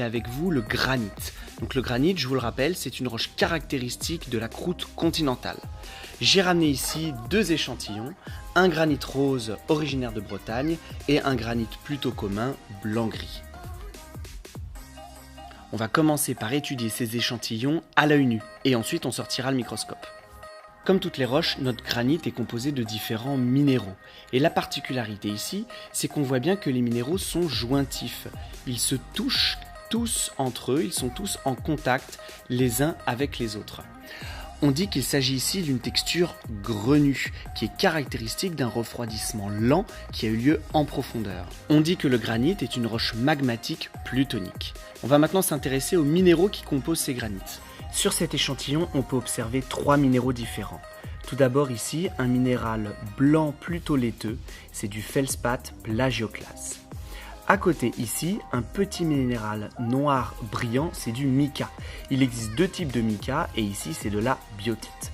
Avec vous le granit. Donc le granit, je vous le rappelle, c'est une roche caractéristique de la croûte continentale. J'ai ramené ici deux échantillons, un granit rose originaire de Bretagne et un granit plutôt commun blanc-gris. On va commencer par étudier ces échantillons à l'œil nu et ensuite on sortira le microscope. Comme toutes les roches, notre granit est composé de différents minéraux. Et la particularité ici, c'est qu'on voit bien que les minéraux sont jointifs. Ils se touchent tous entre eux, ils sont tous en contact les uns avec les autres. On dit qu'il s'agit ici d'une texture grenue, qui est caractéristique d'un refroidissement lent qui a eu lieu en profondeur. On dit que le granit est une roche magmatique plutonique. On va maintenant s'intéresser aux minéraux qui composent ces granites. Sur cet échantillon, on peut observer trois minéraux différents. Tout d'abord ici, un minéral blanc plutôt laiteux, c'est du feldspath plagioclase. À côté ici, un petit minéral noir brillant, c'est du mica. Il existe deux types de mica et ici c'est de la biotite.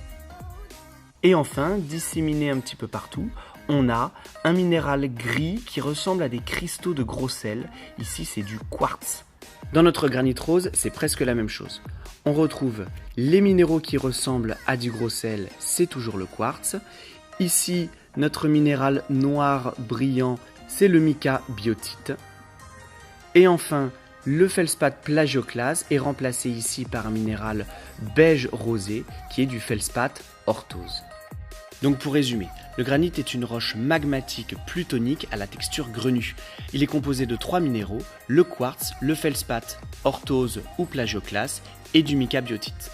Et enfin, disséminé un petit peu partout, on a un minéral gris qui ressemble à des cristaux de gros sel. Ici c'est du quartz. Dans notre granit rose, c'est presque la même chose. On retrouve les minéraux qui ressemblent à du gros sel, c'est toujours le quartz. Ici, notre minéral noir brillant, c'est le mica biotite. Et enfin, le feldspath plagioclase est remplacé ici par un minéral beige rosé qui est du feldspath orthose. Donc pour résumer, le granit est une roche magmatique plutonique à la texture grenue. Il est composé de trois minéraux, le quartz, le feldspath orthose ou plagioclase et du mica biotite.